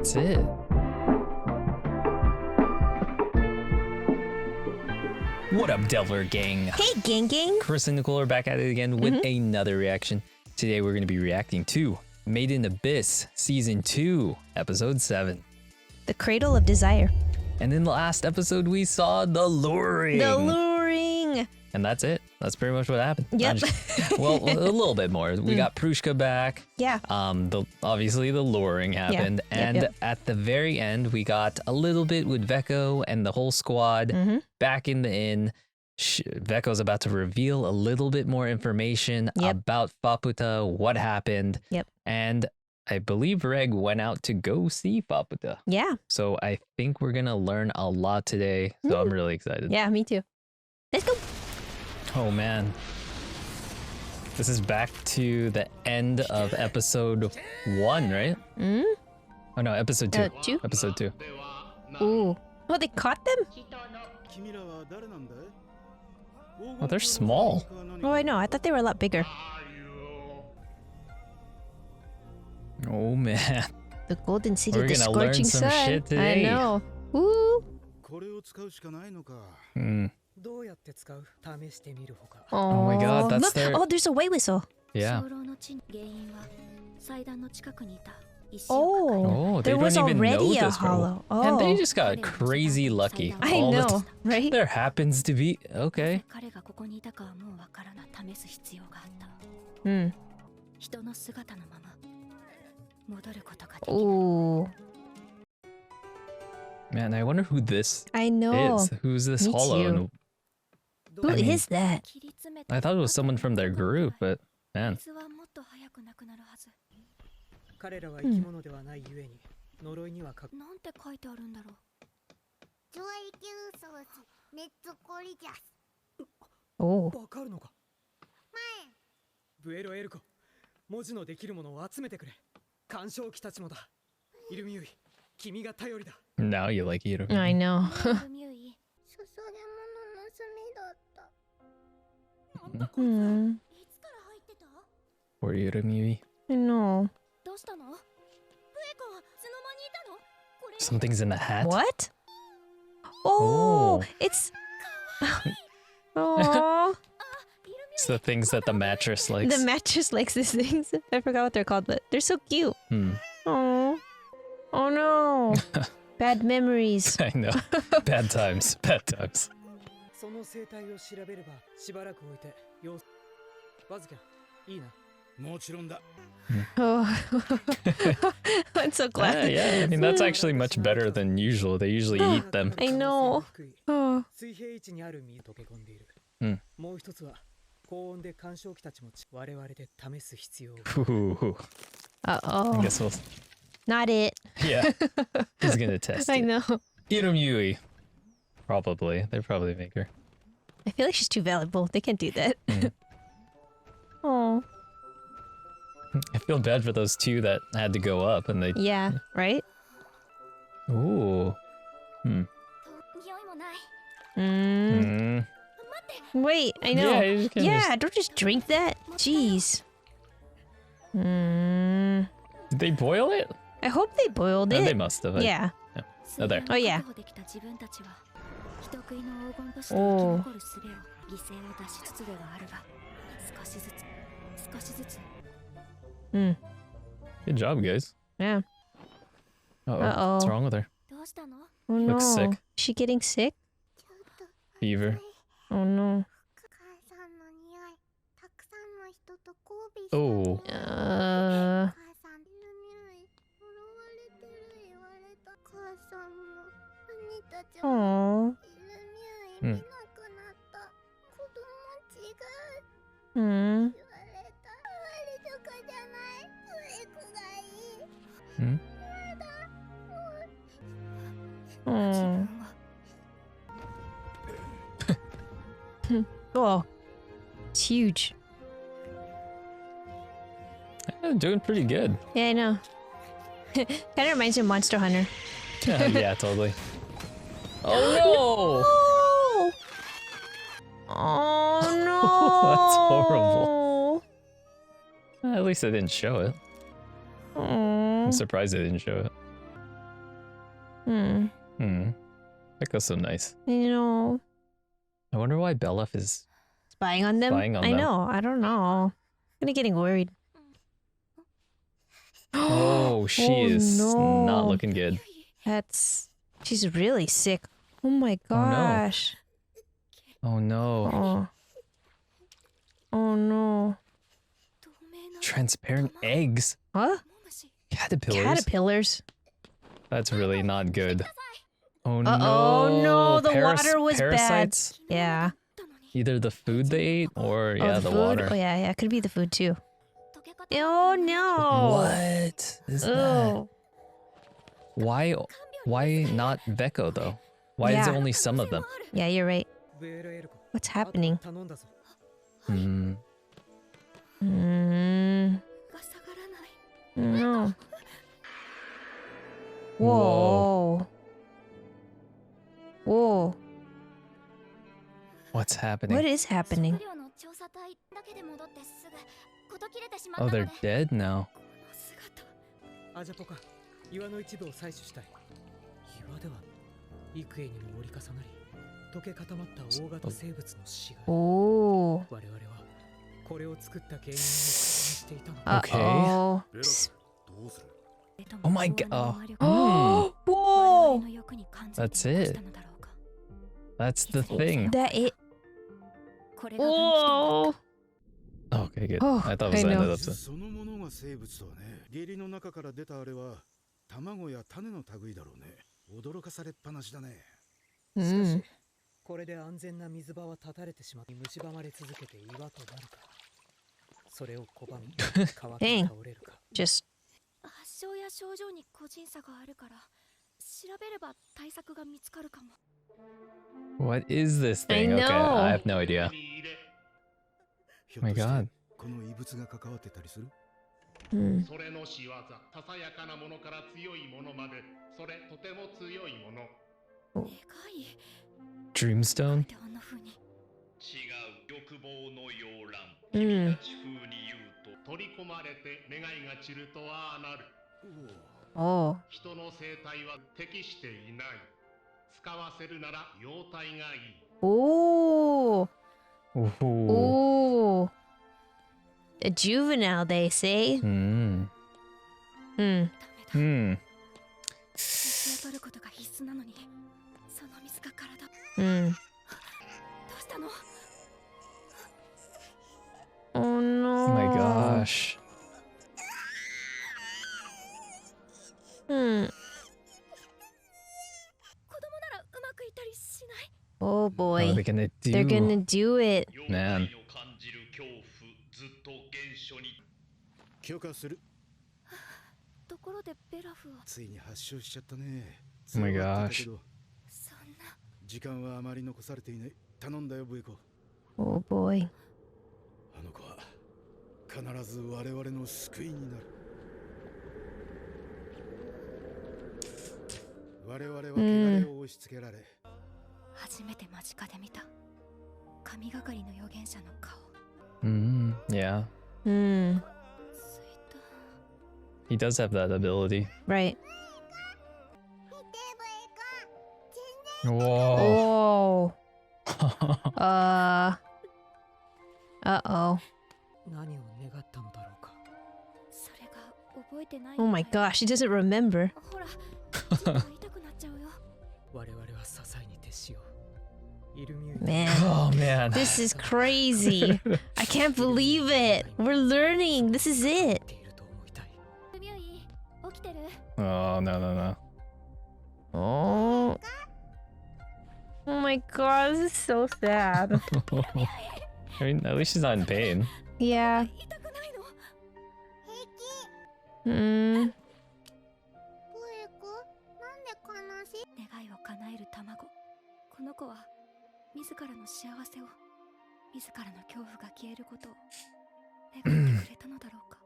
That's it. What up, Delver gang? Hey, gang. Chris and Nicole are back at it again with another reaction. Today we're going to be reacting to Made in Abyss Season 2, Episode 7. The Cradle of Desire. And in the last episode we saw the luring. The luring. And that's it. That's pretty much what happened. Yep. Well, a little bit more. We got Prushka back. Yeah. Obviously the luring happened. And at the very end, we got a little bit with Veko and the whole squad back in the inn. Veko's about to reveal a little bit more information about Faputa, what happened. Yep. And I believe Reg went out to go see Faputa. Yeah. So I think we're going to learn a lot today. So I'm really excited. Yeah, me too. Let's go. Oh man. This is back to the end of episode 1, right? Oh no, episode 2. 2? Episode 2. Ooh. Oh, they caught them? Oh, they're small. Oh, I know. I thought they were a lot bigger. Oh man. The Golden City, We're the gonna learn Scorching some Sun. shit today. I know. Ooh. Oh my god, that's look. their... Oh, there's a white whistle. Yeah. Oh, they there was don't even know already a this hollow. problem. And they just got crazy lucky. I all the know, right? There happens to be... Okay. Ooh. Man, I wonder who this I know. is. Who's this Me hollow? too. And Who is that? I thought it was someone from their group, but man. Oh. ブエロエルコ、文字のできるものを集めてくれ。干渉機たちもだ。イルミユイ、君が頼りだ。 Now you like Iru. I know. Or Irumi. I know. Something's in the hat. What? Oh, it's... Oh, It's the things that the mattress likes. the mattress likes these things. I forgot what they're called, but they're so cute. Oh, oh no. Bad memories. I know. Bad times. Bad times. その生態を調べればしばらく置いて様子。バズキャン、いいな。もちろんだ。 Oh, I'm so glad. Yeah. I mean, that's actually much better than usual. They usually eat them. I know. Oh. 水平位置にある実溶け込んでいる。もう一つは高温で干渉機たちも我々で試す必要が。 Ooh. I Uh-oh. guess we'll... Not it. Yeah. He's gonna test I it. know. Irumyui. Probably. They probably make her. I feel like she's too valuable. They can't do that. Oh. I feel bad for those 2 that had to go up and they... Yeah, right? Ooh. Wait, I know. Yeah, you can Yeah, don't just drink that. Jeez. Did they boil it? I hope they boiled it. They must have. Yeah. Oh, there. Oh, yeah. Oh. Good job, guys. Yeah. Uh-oh. What's wrong with her? Oh, no. Looks sick. Is she getting sick? Fever. Oh, no. Oh. Oh. Oh. Oh. It's huge. Yeah, doing pretty good. Yeah, I know. Kind of reminds me of Monster Hunter. Yeah, totally. Oh no! Oh no! That's horrible. At least they didn't show it. Oh. I'm surprised they didn't show it. Hmm. Becca's so nice. You know, I wonder why Belaf is spying on them. spying on I them. know. I don't know. I'm gonna getting worried. Oh, she is not looking good. She's really sick. Oh my gosh. Oh no. Oh. Oh no. Transparent eggs. Huh? Caterpillars. Caterpillars. That's really not good. Oh no. Oh no, the water was parasites? bad. Yeah. Either the food they ate or Oh, the food? water. Oh yeah, it could be the food too. Oh no. What is that? Why not Veko though? Why is it only some of them? Yeah, you're right. What's happening? No. Whoa. Whoa. What's happening? What is happening? Oh, they're dead now. アジャポか岩の一部を採取したい。岩では幾重にも折り重なり溶け固まった大型生物の死骸。Oh. 我々はこれを作った原因を確認していたの。Uh-oh. Oh my god. Oh. Whoa. That's it. That's the thing. That it. Whoa. Okay, good. Oh, I thought it was I the end know. of the episode. そのものが生物とはね。下痢の中から出たあれは卵や種の類だろうね。驚かされっぱなしだね。しかし、これで安全な水場は断たれてしまい蝕まれ続けて岩となるか。それを拒み、川に倒れるか。Just. 発症や症状に個人差があるから調べれば対策が見つかるかも。 What is this thing? I Okay, know. I have no idea. ひょ Oh っ my として god. この異物が関わってたりする？それの仕業、ささやかなものから強いものまで、それとても強いもの。願い Dreamstone? ってあんな風に。違う欲望の摇篮。 Mm. 君たち風に言うと、取り込まれて願いが散るとはなる。 Oh. 人の生態は適していない。使わせるなら妖体がいい。 Oh. Ooh. Oh. A juvenile, they say. Hmm. Hmm. Hmm. 水を取ることが必須なのに、その水が体。 Hmm. どうしたの？ Oh no. Oh my gosh. Hmm. 子供ならうまくいったりしない？ Oh What boy. are they gonna do? They're gonna do it. Man. 妖体を感じる恐怖、ずっと原初に。許可する。ところでベラフは。ついに発症しちゃったね。 Oh my 強がっ gosh. てたけどそんな。時間はあまり残されていない。頼んだよブエコ。 Oh boy. あの子は必ず我々の救いになる。我々は汚れを押し付けられ、初めて間近で見た神がかりの預言者の顔。 Hmm. Yeah. Hmm. ついた。 He does have that ability. Right. Whoa. Oh. Uh-oh. 何を願ったのだろうか。それが覚えてない。 Oh my gosh, she doesn't remember. ほら、ちょっと痛くなっちゃうよ。我々は支えに徹しよう。イルミュー Man. Oh man. This is crazy. I can't believe it. We're learning. This is it. ていると思いたい。ミューイ、起きてる？ Oh no no no. Oh. Oh my god, this is so sad. I mean, at least she's not in pain. Yeah. 痛くないの？ Hmm. 願いを叶える卵。この子は自らの幸せを、自らの恐怖が消えることを願ってくれたのだろうか。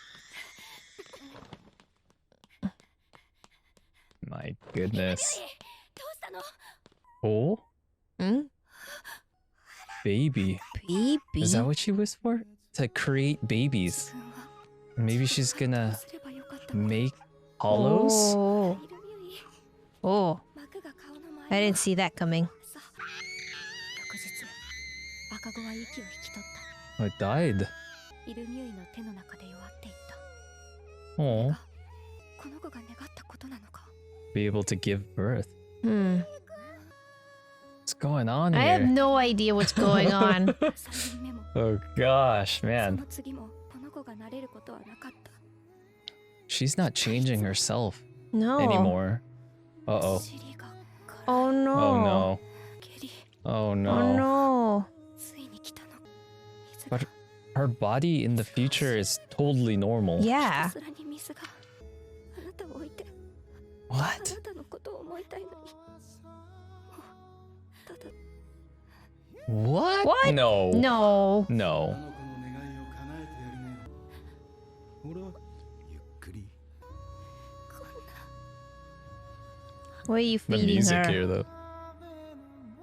My ミューイ、 goodness. どうしたの？ Oh, Hmm? baby. Baby. Is that what she wished for? To create babies. 自分は Maybe she's どう gonna すればよかったの？ make hollows? Oh. イルミューイ、 Oh. I didn't see that coming. 翌日赤子は息を引き取っ Oh, it died. た。イルミュイの手の中で弱っていった。 Oh, この子が願ったことなのか。 be able to give birth. Hmm. What's going on I have here? no idea what's going on. 3人目も Oh gosh, そ man. の次もこの子がなれることはなかった。 She's not changing herself No. anymore. Uh-oh. 尻が Oh no. Oh no. 下痢。 Oh Oh no. no. ついに来たの。水が But her body in the future is totally normal. ひ Yeah. たすらに水があなたを置いてあ What? なたのことを思いたいのに。ただ What? What? No. No. あ No. の子の願いを叶えてやりなよ。ほら、ゆっくり。 What are you The feeding music her? here, though.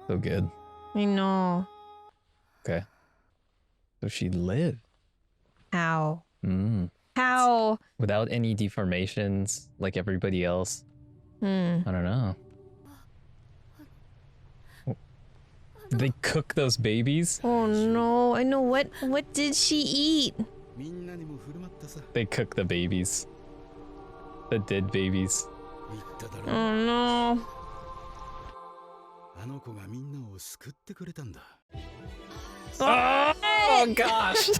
So good. I know. Okay. So she lived. How? Mm. How? Without any deformations like everybody else. Hmm. I don't know. They cook those babies? Oh no. I know. What did she eat? みんなにも振る舞ったさ。 They cook the babies. The dead babies. 言っただろう。 Oh no. あの子がみんなを救ってくれたんだ。 Oh gosh.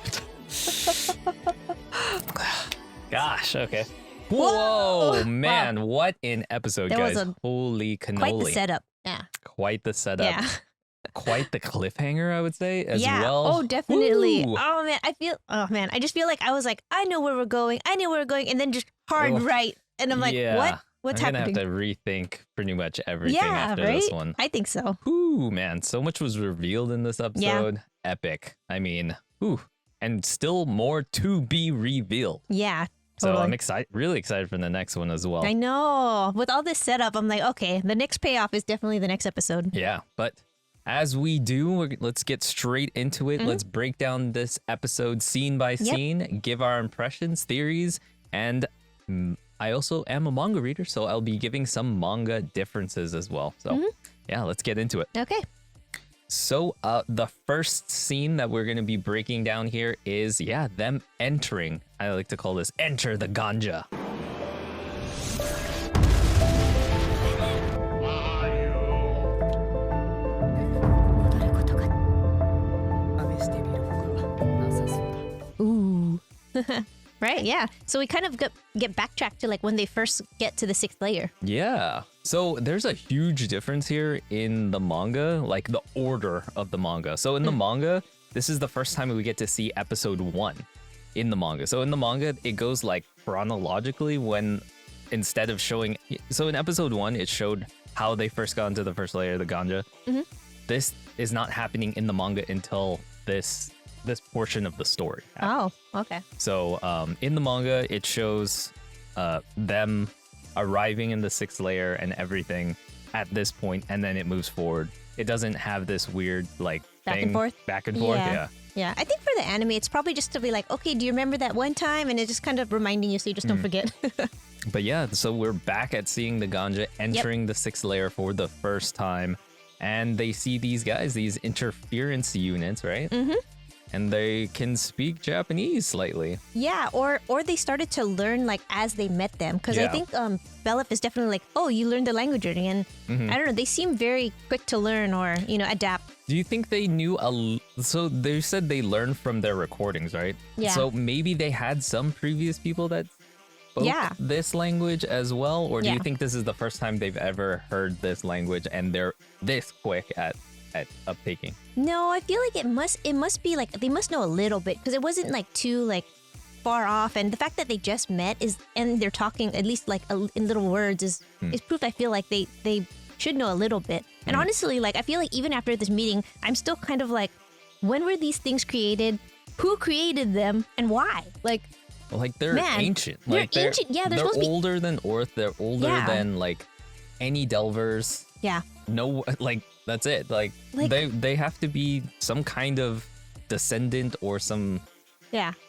Gosh, okay. Whoa, man, what an episode, That was guys. a- Holy cannoli. Quite the setup. Yeah. Quite the setup. Yeah. Quite the cliffhanger, I would say, as yeah. well. Oh, definitely. Woo! Oh man, I just feel like I was like, I know where we're going. I know where we're going, and then just hard Ugh. right, and I'm like, Yeah. what? What's I'm happening? gonna have to rethink pretty much everything Yeah, after right? this one. I think so. Whoo, man, so much was revealed in this episode. Epic. I mean, whew. And still more to be revealed. Yeah. So Totally. I'm excited, really excited for the next one as well. I know. With all this setup, I'm like, okay, the next payoff is definitely the next episode. Yeah, but as we do, let's get straight into it. Let's break down this episode scene by scene, give our impressions, theories, and I also am a manga reader, so I'll be giving some manga differences as well. So yeah, let's get into it. Okay. So the first scene that we're going to be breaking down here is, them entering. I like to call this enter the Ganja. 戻ることが試してみるほかなさそうだ。 Ooh. Right, yeah. So we kind of get backtracked to like when they first get to the 6th layer. Yeah. So there's a huge difference here in the manga, like the order of the manga. So in the manga, this is the first time we get to see episode 1 in the manga. So in the manga, it goes like chronologically when instead of showing. So in episode 1, it showed how they first got into the first layer, the Ganja. This is not happening in the manga until this portion of the story. Oh, okay. So in the manga, it shows them arriving in the 6th layer and everything at this point, and then it moves forward. It doesn't have this weird like Back and thing, forth? back and forth. Yeah. Yeah. Yeah, I think for the anime, it's probably just to be like, okay, do you remember that one time? And it's just kind of reminding you so you just don't forget. But yeah, so we're back at seeing the Ganja entering the 6th layer for the first time, and they see these guys, these interference units, right? Mm-hmm. And they can speak Japanese slightly. Yeah, or they started to learn like as they met them. Because I Yeah. think Belef is definitely like, oh, you learned the language already. And I don't know, they seem very quick to learn or, adapt. Do you think they knew so they said they learned from their recordings, right? Yeah. So maybe they had some previous people that spoke Yeah. this language as well? Or do you Yeah. think this is the first time they've ever heard this language and they're this quick at uptaking? No, I feel like it must be like, they must know a little bit because it wasn't like too like far off. And the fact that they just met and they're talking at least like in little words is proof I feel like they should know a little bit. And honestly, like I feel like even after this meeting, I'm still kind of like, when were these things created? Who created them and why? Like, They're Man, ancient. they're Like ancient. Yeah, they're they're supposed to be- older than Orth. They're older Yeah. than like any Delvers. yeah. No, like that's it. Like they have to be some kind of descendant or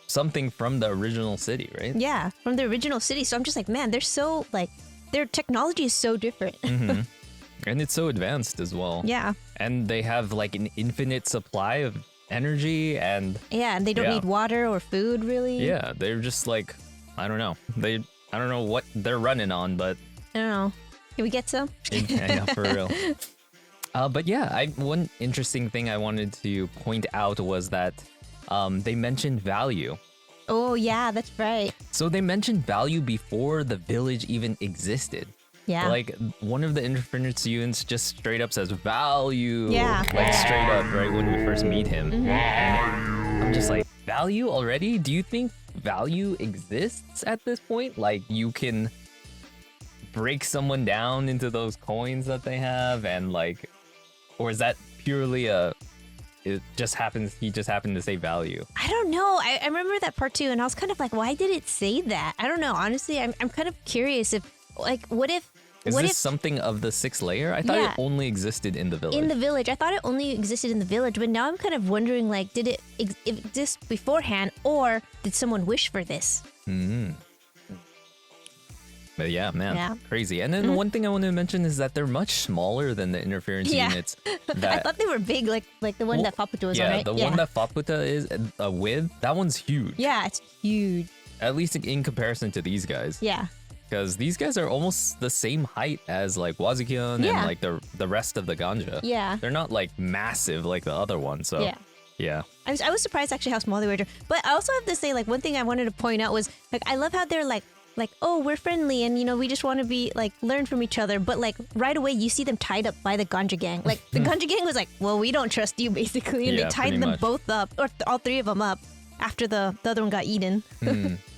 something from the original city, right? Yeah, from the original city. So I'm just like, man, they're so like, their technology is so different. And it's so advanced as well. Yeah. And they have like an infinite supply of energy and Yeah, and they don't need water or food really. yeah, they're just like, I don't know. I don't know what they're running on, but I don't know. Can we get some? yeah, for real. But yeah, one interesting thing I wanted to point out was that they mentioned value. Oh yeah, that's right. So they mentioned value before the village even existed. Yeah. Like one of the interference students just straight up says value. Yeah. Like straight up, right when we first meet him. And I'm just like, value already? Do you think value exists at this point? Like you can break someone down into those coins that they have and like, or is that purely he just happened to say value? I don't know. I remember that part too, and I was kind of like, why did it say that? I don't know. Honestly, I'm kind of curious if, like, what if... Is this something of the 6th layer? I thought it only existed in the village. In the village. I thought it only existed in the village, but now I'm kind of wondering, like, did it exist beforehand, or did someone wish for this? But yeah, man, crazy. And then one thing I wanted to mention is that they're much smaller than the interference units. I thought they were big, like the one that Faputa was on, right? The one that Faputa is with, that one's huge. Yeah, it's huge. At least in comparison to these guys. Yeah. Because these guys are almost the same height as like Wazukyon and like the rest of the Ganja. Yeah. They're not like massive like the other one. So yeah. I was surprised actually how small they were. But I also have to say, like, one thing I wanted to point out was, like, I love how they're like, oh, we're friendly and, you know, we just want to be, like, learn from each other. But, like, right away, you see them tied up by the Ganja gang. Like, the Ganja gang was like, well, we don't trust you, basically. And they tied them both up, or all three of them up, after the other one got eaten.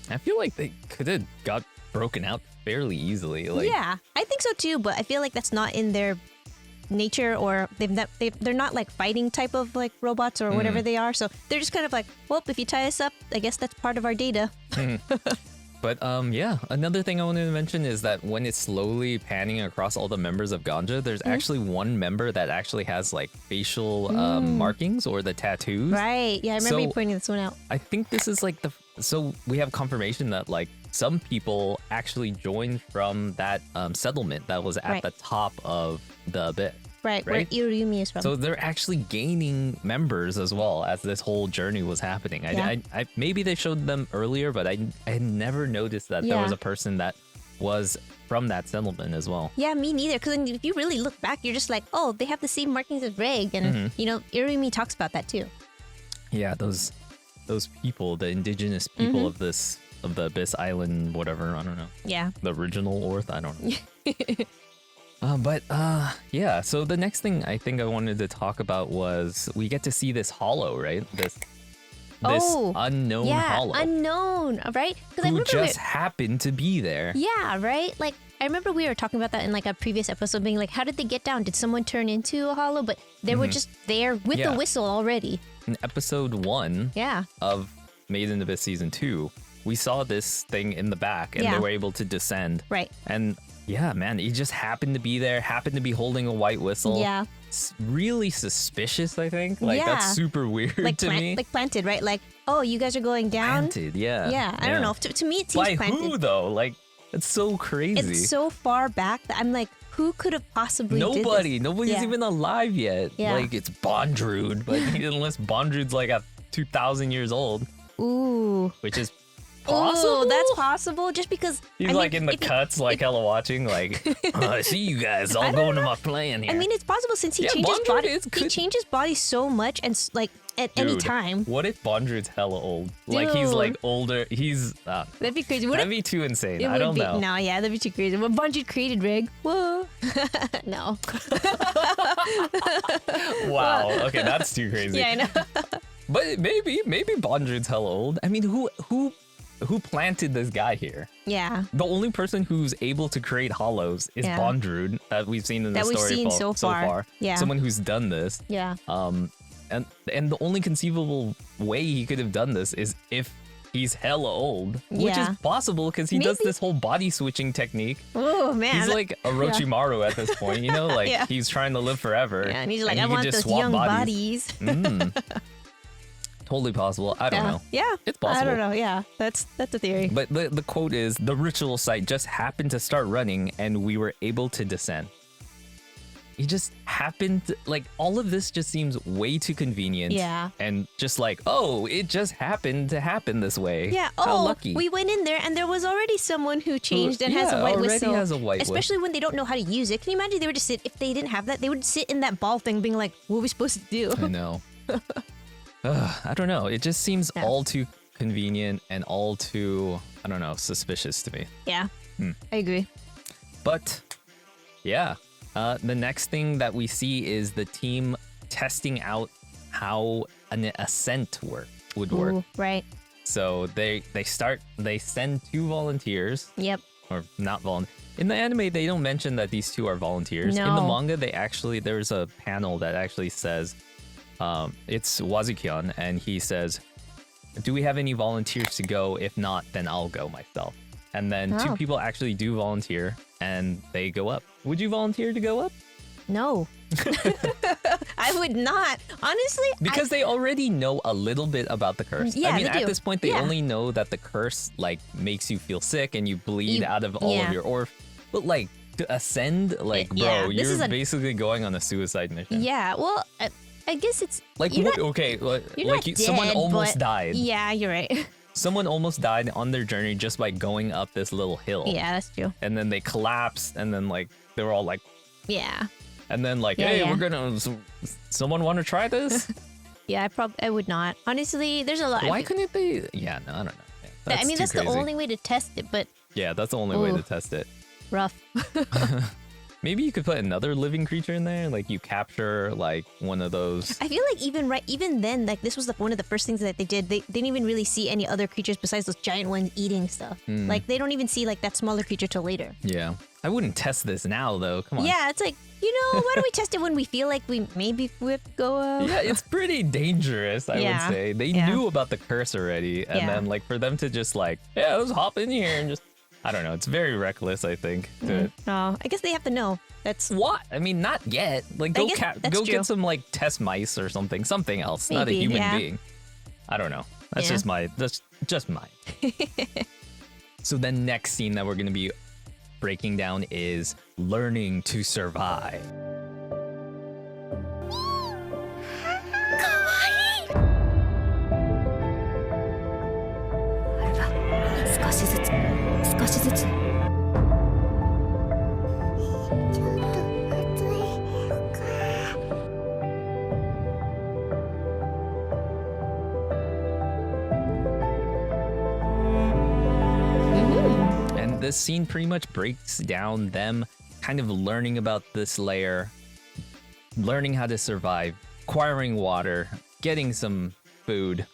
I feel like they could have got broken out fairly easily. Like, yeah, I think so too. But I feel like that's not in their nature, or they're not, like, fighting type of, like, robots or whatever they are. So they're just kind of like, well, if you tie us up, I guess that's part of our data. But yeah, another thing I wanted to mention is that when it's slowly panning across all the members of Ganja, there's actually one member that actually has like facial markings or the tattoos. Right. Yeah, I remember you pointing this one out. I think this is like so we have confirmation that like some people actually joined from that settlement that was at the top of the abyss. Right, where Irumi is from. So they're actually gaining members as well as this whole journey was happening. I maybe they showed them earlier, but I had never noticed that there was a person that was from that settlement as well. Yeah, me neither. Because if you really look back, you're just like, oh, they have the same markings as Reg, and you know, Irumi talks about that too. Yeah, those people, the indigenous people of the Abyss Island, whatever. I don't know. Yeah. The original Orth. I don't know. Yeah, so the next thing I think I wanted to talk about was we get to see this hollow, right? This unknown hollow. Unknown, right? Who just happened to be there. Yeah, right? Like, I remember we were talking about that in like a previous episode, being like, how did they get down? Did someone turn into a hollow? But they were just there with the whistle already. In episode 1 of Made in Abyss Season 2, we saw this thing in the back and they were able to descend. Right. And yeah, man, he just happened to be there, happened to be holding a white whistle. Yeah. It's really suspicious, I think. Like, that's super weird to me. Like planted, right? Like, oh, you guys are going down? Planted, yeah. Yeah, I don't know. To me, it seems by planted. Who, though? Like, it's so crazy. It's so far back that I'm like, who could have possibly Nobody. did this? Nobody's even alive yet. Yeah. Like, it's Bondrewd, but unless Bondrewd's like at 2,000 years old. Ooh. Which is possible. Ooh, that's possible. Just because he's like in the cuts, like hella watching, like, oh, I see you guys all going to my plan here. I mean, it's possible since he changes body. He changes body so much, and like at any time. What if Bondrewd's hella old? Like he's like older. He's that'd be crazy. That'd be too insane. I don't know. No, yeah, that'd be too crazy. What Bondrewd created, Reg? Whoa. No. Wow. Okay, that's too crazy. Yeah, I know. But maybe Bondrewd's hella old. I mean, who planted this guy here? Yeah. The only person who's able to create hollows is Bondrewd that we've seen in the story so far. Yeah. Someone who's done this. Yeah. And the only conceivable way he could have done this is if he's hella old, which is possible because he does this whole body switching technique. Oh man. He's like Orochimaru at this point, you know, like he's trying to live forever. Yeah, and he's like, I want those young bodies. Totally possible. I don't know. Yeah. It's possible. I don't know. Yeah. That's a theory. But the quote is, the ritual site just happened to start running and we were able to descend. he just happened to, like, all of this just seems way too convenient. Yeah. And just like, oh, it just happened to happen this way. Yeah. How Oh, lucky. we went in there and there was already someone who changed and has a yeah, white already whistle. has a white Especially when they don't know how to use it. Can you imagine they would just sit, if they didn't have that, they would sit in that ball thing being like, what are we supposed to do? I know. I don't know. It just seems Yeah. all too convenient and all too, I don't know, suspicious to me. Yeah. I agree. But yeah, the next thing that we see is the team testing out how an ascent would work. Ooh, right. So they send 2 volunteers, Yep. or not volunteers. In the anime, they don't mention that these 2 are volunteers. In the No. manga, there's a panel that actually says, it's Wazukyan, and he says, do we have any volunteers to go? If not, then I'll go myself. And then 2 Oh. people actually do volunteer, and they go up. Would you volunteer to go up? No. I would not. Honestly, Because they already know a little bit about the curse. Yeah, I mean, they at do. this point, they Yeah. only know that the curse like makes you feel sick and you bleed You- out of all yeah. of your orb. But like to ascend, like Yeah, bro, this is you're a- basically going on a suicide mission. yeah. Well, I guess it's Like you're what? not- Okay, you're like not someone dead, almost but- died. Yeah, you're right. Someone almost died on their journey just by going up this little hill. Yeah, that's true. And then they collapsed, and then like they were all like, Yeah. and then like, Yeah, hey, yeah. we're gonna. Someone want to try this? Yeah, I would not. Honestly, there's a lot. Why couldn't they? Yeah, no, I don't know. Yeah, I mean, too that's crazy. the only way to test it, but Yeah, that's the only way to Ooh. test it. rough. Maybe you could put another living creature in there, like you capture like one of those. I feel like even then, like this was one of the first things that they did. They didn't even really see any other creatures besides those giant ones eating stuff. Hmm. Like they don't even see like that smaller creature till later. Yeah, I wouldn't test this now though. Come on. Yeah, it's like, why don't we test it when we feel like we maybe whip go up? Yeah, it's pretty dangerous, I Yeah, would say. They yeah. knew about the curse already, and Yeah. then like for them to just like, yeah, let's hop in here and just, I don't know, it's very reckless, I think. To, Oh, I guess they have to know. That's What? I mean, not yet. Like, go guess that's go true. get some like test mice or something else, not a Maybe, human yeah. being. I don't know. That's Yeah. that's just mine. So the next scene that we're gonna be breaking down is learning to survive. 少しずつ少しずつちょっと暑いか And this scene pretty much breaks down them kind of learning about this layer, learning how to survive, acquiring water, getting some food,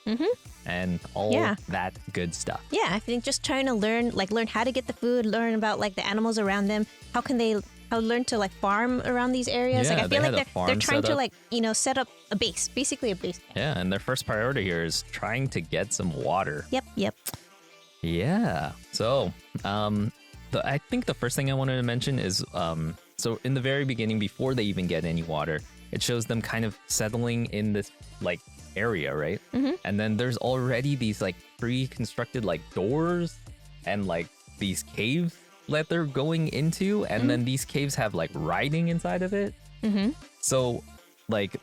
and all Yeah. that good stuff. Yeah, I think just trying to learn how to get the food, learn about like the animals around them. How learn to like farm around these areas. Yeah, like I they feel had like a they're farm trying set to up. like set up a base, basically a base. Yeah, and their first priority here is trying to get some water. Yep. Yeah. So, I think the first thing I wanted to mention is, so in the very beginning, before they even get any water, it shows them kind of settling in this like area, right? Mm-hmm. And then there's already these like pre-constructed like doors and like these caves that they're going into, and then these caves have like writing inside of it. Mm-hmm. So, like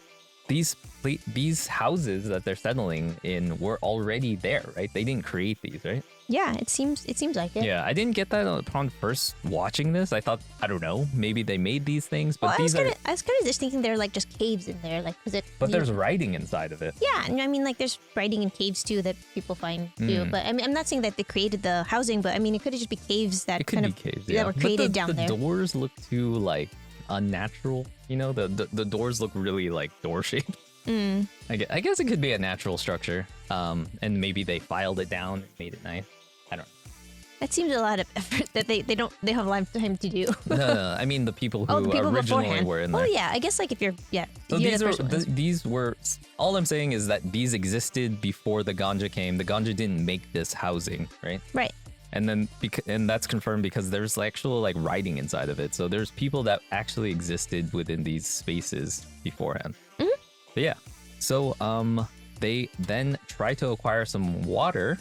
these houses that they're settling in were already there, right? They didn't create these, right? Yeah, it seems like it. Yeah, I didn't get that upon first watching this. I thought, I don't know, maybe they made these things, but Well, I was these are. kind of just thinking they're like just caves in there, like because it. But there's writing inside of it. Yeah, and I mean like there's writing in caves too that people find too. But I mean I'm not saying that they created the housing, but I mean it could just be caves that It could kind be of caves, that yeah. were But created down the there. doors look too like unnatural. You know, the doors look really like door shaped. I guess it could be a natural structure. And maybe they filed it down and made it nice. I don't know. That seems a lot of effort that they have a lot of time to do. No, I mean the people who Oh, the people originally beforehand. were in there. Oh yeah, I guess like if you're So if you're these the are first ones. these were all I'm saying is that these existed before the Ganja came. The Ganja didn't make this housing, right? Right. And then and that's confirmed because there's actual like writing inside of it. So there's people that actually existed within these spaces beforehand. But yeah. So they then try to acquire some water,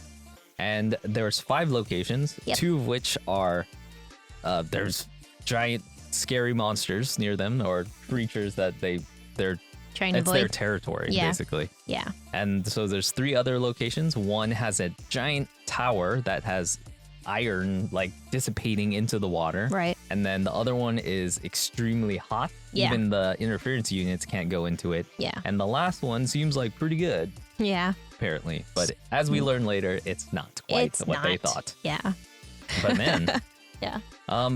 and there's 5 locations, Yep. 2 of which are there's giant scary monsters near them or creatures that they're Trying to it's avoid. their territory, Yeah. basically. Yeah. And so there's 3 other locations. One has a giant tower that has iron like dissipating into the water. Right. And then the other one is extremely hot. Yeah. Even the interference units can't go into it. Yeah. And the last one seems like pretty good, Yeah. apparently. But as we learn later, it's not quite It's what they not. thought. Yeah. But man. Yeah.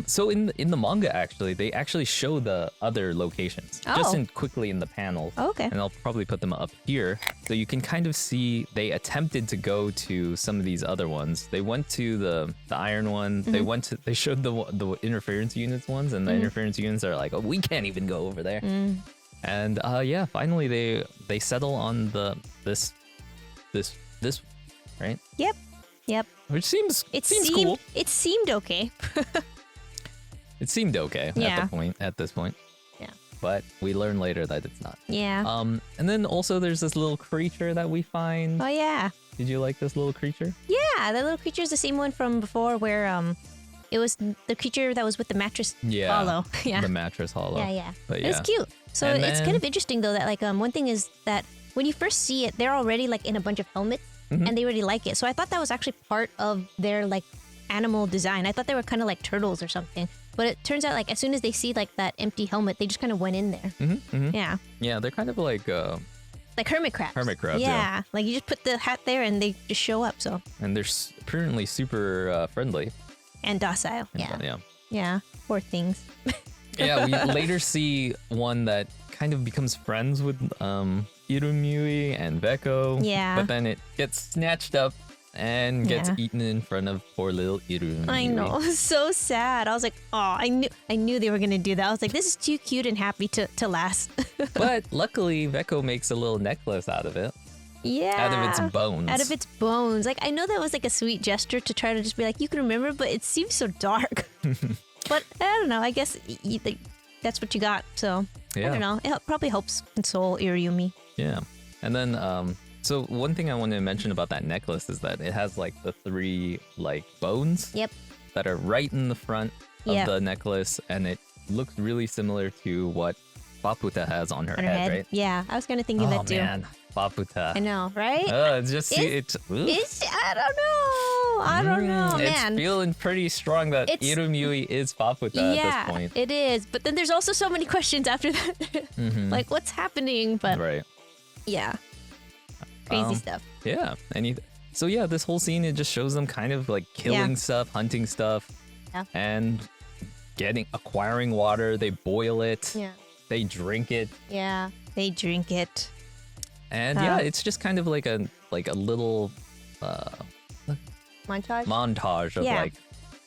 So in the manga, actually, they actually show the other locations just Oh. quickly in the panels. Okay. And I'll probably put them up here, so you can kind of see they attempted to go to some of these other ones. They went to the iron one. Mm-hmm. They showed the interference units ones, and the interference units are like, oh, we can't even go over there. Mm. And yeah, finally they settle on this, right? Yep. Which seems It seems seemed cool. it seemed okay. It seemed okay Yeah. at this point. Yeah. But we learn later that it's not. Yeah. And then also there's this little creature that we find. Oh yeah. Did you like this little creature? Yeah, the little creature is the same one from before where it was the creature that was with the mattress Yeah. hollow. Yeah. The mattress hollow. Yeah. But It's yeah. cute. So And it's then- kind of interesting though that like one thing is that when you first see it, they're already like in a bunch of helmets Mm-hmm. and they already like it. So I thought that was actually part of their like animal design. I thought they were kind of like turtles or something. But it turns out like as soon as they see like that empty helmet, they just kind of went in there. Yeah. Yeah, they're kind of like Like hermit crabs. Hermit crabs, yeah. Like you just put the hat there and they just show up. So and they're apparently super friendly. and docile. Yeah. Yeah. Yeah. Poor things. Yeah, we later see one that kind of becomes friends with Irumyui and Beko. Yeah. But then it gets snatched up and gets Yeah. eaten in front of poor little Irumyui. I know. So sad. I was like, oh, I knew they were gonna do that. I was like, this is too cute and happy to last. But luckily, Beko makes a little necklace out of it. Yeah. Out of its bones. Out of its bones. Like I know that was like a sweet gesture to try to just be like, you can remember, but it seems so dark. But I don't know. I guess that's what you got. So Yeah. I don't know. It probably helps console Iriyumi. Yeah. And then, so one thing I wanted to mention about that necklace is that it has like the 3 like bones Yep. that are right in the front of Yep. the necklace, and it looks really similar to what Baputa has on her On her head, head. right? Yeah. I was kind of thinking Oh that too. man, Baputa. I know, right? It's just it's I don't know. I don't know, man. It's feeling pretty strong that It's- Irumyui is Baputa at Yeah, this point. it is. But then there's also so many questions after that. Like, what's happening? But Right. yeah, crazy Um, stuff. Yeah. So yeah, this whole scene, it just shows them kind of like killing stuff, hunting stuff, Yeah. and acquiring water. They boil it, Yeah, they drink it, yeah. They drink it. and yeah, it's just kind of like a little Montage. montage of Yeah. like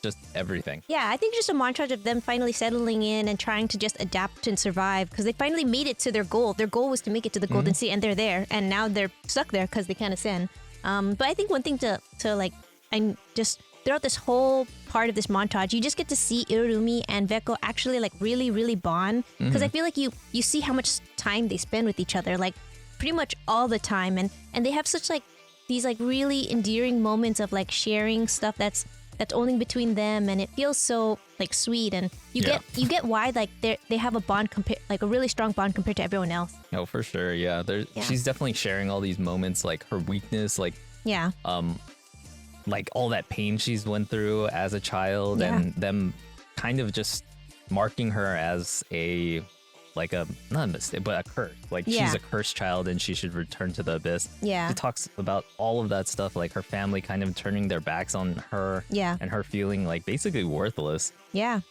just everything. Yeah, I think just a montage of them finally settling in and trying to just adapt and survive because they finally made it to their goal. Their goal was to make it to the Golden Sea, and they're there. And now they're stuck there because they can't ascend. But I think one thing to like, I just throughout this whole part of this montage, you just get to see Irumi and Veko actually like really, really bond because I feel like you see how much time they spend with each other, like pretty much all the time, and they have such like these like really endearing moments of like sharing stuff that's only between them, and it feels so like sweet, and you get why like they have a bond like a really strong bond compared to everyone else. Oh, for sure. Yeah. She's definitely sharing all these moments, like her weakness, like Yeah. like all that pain she's went through as a child, Yeah. and them kind of just marking her as not a mistake, but a curse. Like Yeah. she's a cursed child and she should return to the abyss. Yeah. She talks about all of that stuff, like her family kind of turning their backs on her. Yeah. And her feeling like basically worthless, Yeah.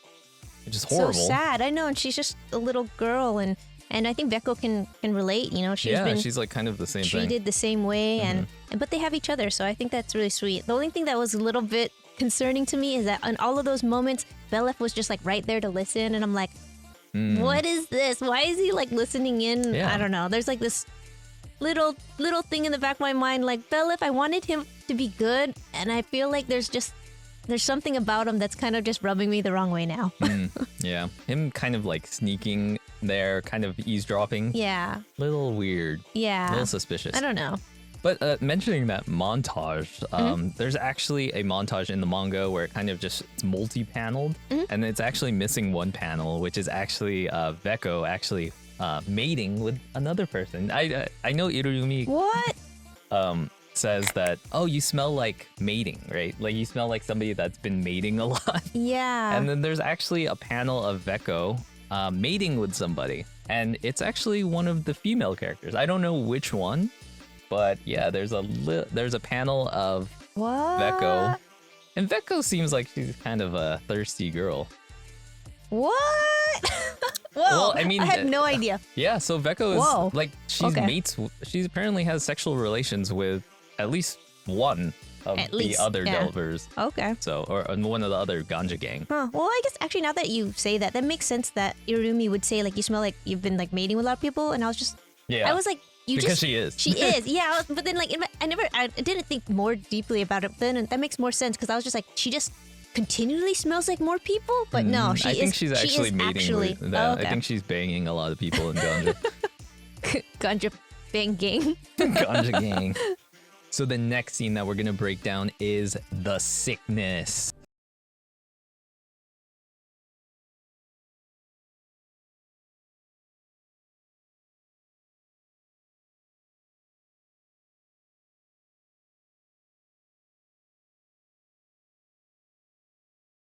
which is horrible. So sad. I know, and she's just a little girl, and I think Veko can relate. You know, she's been she's like kind of the same thing. treated the same way, and but they have each other, so I think that's really sweet. The only thing that was a little bit concerning to me is that in all of those moments, Belef was just like right there to listen, and I'm like, what is this? Why is he like listening in? Yeah. I don't know. There's like this little thing in the back of my mind, like Belef, I wanted him to be good, and I feel like there's something about him that's kind of just rubbing me the wrong way now. Yeah. Him kind of like sneaking there, kind of eavesdropping. Yeah. Little weird. Yeah. Little suspicious. I don't know. But mentioning that montage, there's actually a montage in the manga where it kind of just it's multi-paneled, and it's actually missing one panel, which is actually Veko actually mating with another person. I know Irumi says that, oh, you smell like mating, right? Like you smell like somebody that's been mating a lot. Yeah. And then there's actually a panel of Veko mating with somebody, and it's actually one of the female characters. I don't know which one, but yeah, there's a panel of Veko, and Veko seems like she's kind of a thirsty girl. What? Whoa! Well, I mean, I had no idea. Yeah, so Veko is like she apparently has sexual relations with at least one of the other Delvers. Okay. So, or one of the other Ganja gang. Huh. Well, I guess actually now that you say that, that makes sense that Irumi would say like you smell like you've been like mating with a lot of people, and I was just I was like because she is. She is. Yeah, but then like I didn't think more deeply about it. But then that makes more sense because I was just like she just continually smells like more people, but no, I think she's actually mating with that. Oh, okay. I think she's banging a lot of people in Ganja. Ganja banging. Ganja gang. So the next scene that we're gonna break down is the sickness.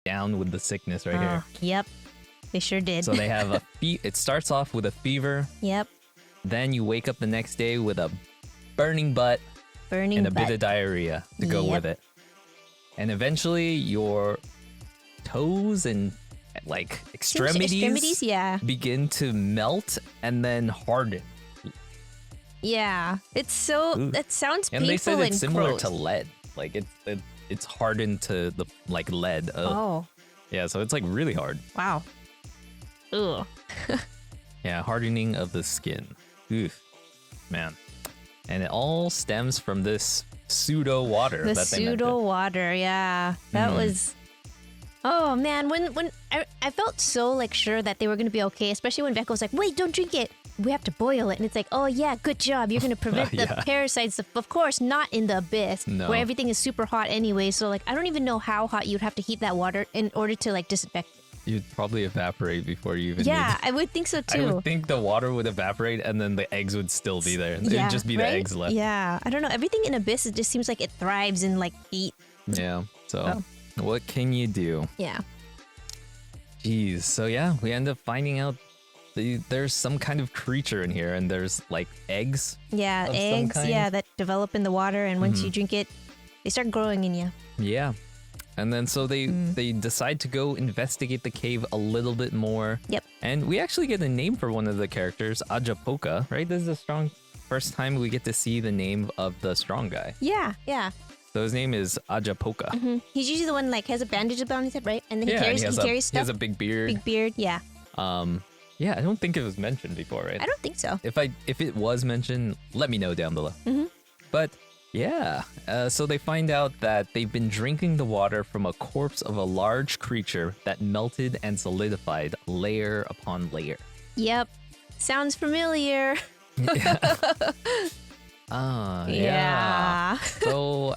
Down with the sickness right here. Yep, they sure did. So they have it starts off with a fever. Yep. Then you wake up the next day with a burning butt. And a bit of diarrhea to go with it. And eventually your toes and like extremities begin to melt and then harden. Yeah. It's so that sounds painful and they said it's similar gross. to lead. Like it's hardened to the like lead. Oh. Yeah, so it's like really hard. Wow. Ugh. Yeah, hardening of the skin. Oof. Man. And it all stems from this pseudo water. The pseudo water, yeah. That was. Oh man, when I felt so like sure that they were gonna be okay, especially when Veko was like, "Wait, don't drink it. We have to boil it." And it's like, "Oh yeah, good job. You're gonna prevent the parasites." Of course, not in the abyss where everything is super hot anyway. So like, I don't even know how hot you'd have to heat that water in order to like disinfect it. You'd probably evaporate before you even. Yeah, I would think so too. I would think the water would evaporate and then the eggs would still be there. It would just be the eggs left. Yeah, I don't know. Everything in Abyss, it just seems like it thrives in like heat. Yeah. So, what can you do? Yeah. Jeez. So yeah, we end up finding out there's some kind of creature in here, and there's like eggs. Yeah, eggs. Yeah, that develop in the water, and once you drink it, they start growing in you. Yeah. And then so they decide to go investigate the cave a little bit more. Yep. And we actually get a name for one of the characters, Ajapoka, right? This is first time we get to see the name of the strong guy. Yeah, yeah. So his name is Ajapoka. He's usually the one like has a bandage about his head, right? And then he carries stuff. He has a big beard. Big beard, yeah. Yeah, I don't think it was mentioned before, right? I don't think so. If it was mentioned, let me know down below. But yeah, so they find out that they've been drinking the water from a corpse of a large creature that melted and solidified layer upon layer. Yep. Sounds familiar. Yeah. So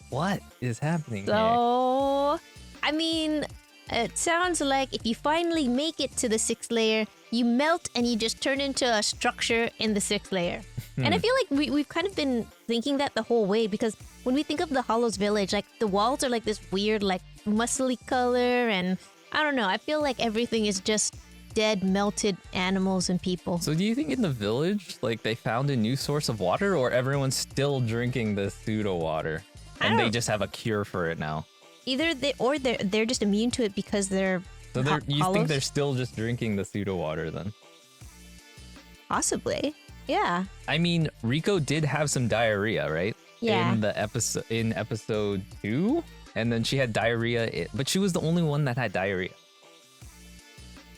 what is happening here? So, I mean, it sounds like if you finally make it to the 6th layer, you melt and you just turn into a structure in the 6th layer. And I feel like we've kind of been thinking that the whole way, because when we think of the Hollows village, like the walls are like this weird, like muscly color, and I don't know. I feel like everything is just dead, melted animals and people. So do you think in the village, like they found a new source of water, or everyone's still drinking the pseudo water and they just have a cure for it now? Either they're just immune to it because they're so you think they're still just drinking the pseudo water then? Possibly. Yeah. I mean, Rico did have some diarrhea, right? Yeah. In episode 2, and then she had diarrhea, but she was the only one that had diarrhea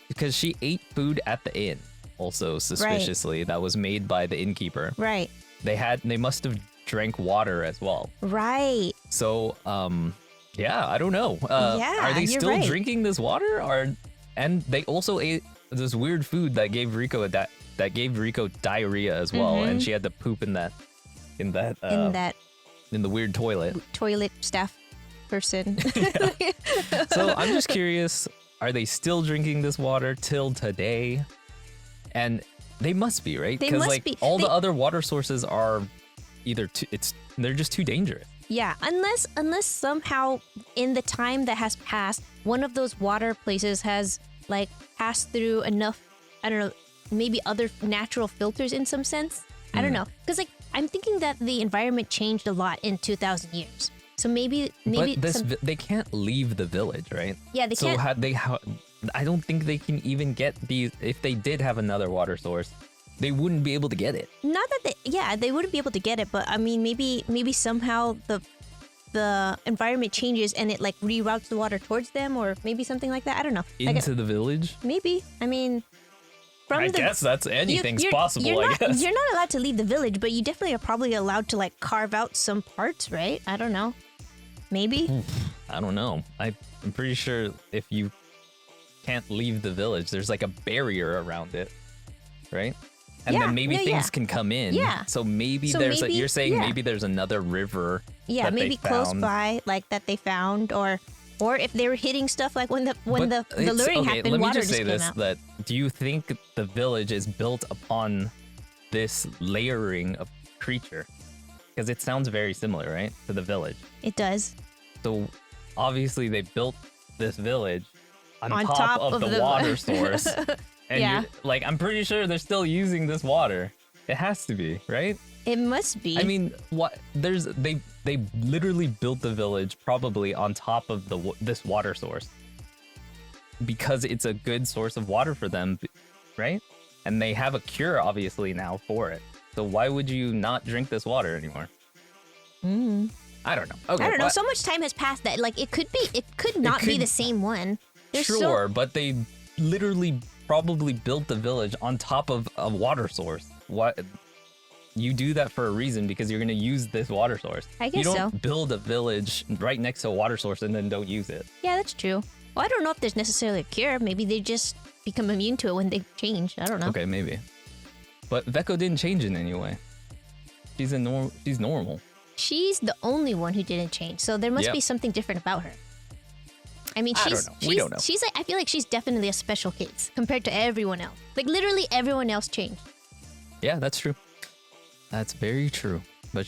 because she ate food at the inn. Also, suspiciously, that was made by the innkeeper. Right. They must have drank water as well. Right. So, yeah, I don't know. Are they still drinking this water? And they also ate this weird food that gave Rico diarrhea as well, and she had to poop in that in that in that in the weird toilet. toilet staff person. So I'm just curious, are they still drinking this water till today? And they must be, right? They Because must like be. all the other water sources are either they're just too dangerous. Yeah, unless somehow in the time that has passed, one of those water places has like passed through enough, I don't know, maybe other natural filters in some sense. I don't know, because like I'm thinking that the environment changed a lot in 2,000 years. So maybe But they can't leave the village, right? Yeah, they can't. I don't think they can even get these. If they did have another water source, they wouldn't be able to get it. Not that they wouldn't be able to get it, but I mean maybe somehow the environment changes and it like reroutes the water towards them, or maybe something like that. I don't know. Into the village? Maybe. I mean, I guess that's anything's possible. I guess you're not allowed to leave the village, but you definitely are probably allowed to like carve out some parts, right? I don't know. Maybe. I don't know. I'm pretty sure if you can't leave the village, there's like a barrier around it, right? And then maybe things can come in. Yeah. So maybe you're saying maybe there's another river. Yeah, that maybe they close found. by, like that they found, or if they were hitting stuff like when the luring happened, let me water just say came this: out. that do you think the village is built upon this layering of creature? Because it sounds very similar, right, to the village. It does. So obviously they built this village on top of the the water source. And Yeah. like, I'm pretty sure they're still using this water. It has to be, right? It must be. I mean, what? They literally built the village probably on top of this water source because it's a good source of water for them, right? And they have a cure obviously now for it. So why would you not drink this water anymore? I don't know. Okay, I don't know. So much time has passed that like it could not be the same one. Sure, but they literally probably built the village on top of a water source. What? You do that for a reason because you're going to use this water source. I guess so. You don't build a village right next to a water source and then don't use it. Yeah, that's true. Well, I don't know if there's necessarily a cure. Maybe they just become immune to it when they change. I don't know. Okay, maybe. But Veko didn't change in any way. She's normal. She's the only one who didn't change, so there must be something different about her. I mean, We don't know. She's like, I feel like she's definitely a special case compared to everyone else. Like literally everyone else changed. Yeah, that's true. That's very true. But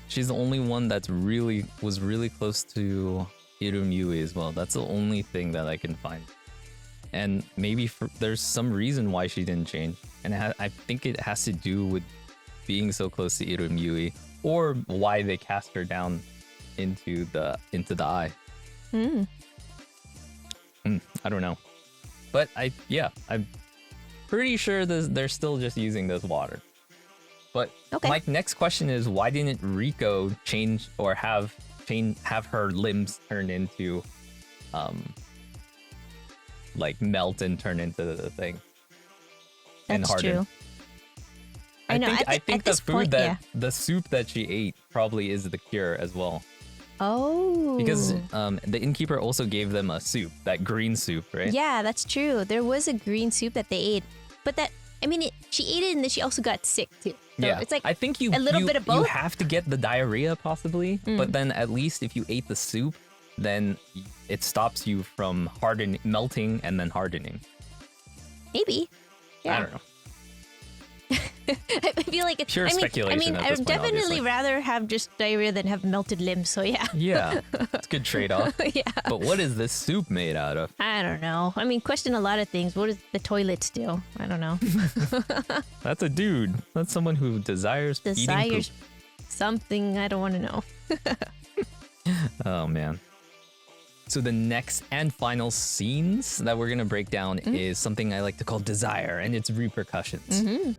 she's the only one that's was really close to Irum Yui as well. That's the only thing that I can find. And maybe there's some reason why she didn't change. And I think it has to do with being so close to Irum Yui, or why they cast her down into the eye. I don't know. But I'm pretty sure they're still just using this water. But my next question is, why didn't Riko change or have her limbs turn into like melt and turn into the thing and harden? True. I think the food the soup that she ate probably is the cure as well. Oh. Because the innkeeper also gave them a soup, that green soup, right? Yeah, that's true. There was a green soup that they ate. But she ate it and then she also got sick too. So it's like I think a little bit of both. You have to get the diarrhea possibly, but then at least if you ate the soup, then it stops you from melting and then hardening. Maybe. Yeah. I don't know. I feel like it's Pure speculation. I would definitely rather have just diarrhea than have melted limbs. So yeah. Yeah, it's a good trade-off. Yeah. But what is this soup made out of? I don't know. I mean, question a lot of things. What does the toilets do? I don't know. That's a dude. That's someone who desires eating poop. Something I don't want to know. Oh man. So the next and final scenes that we're gonna break down is something I like to call desire and its repercussions.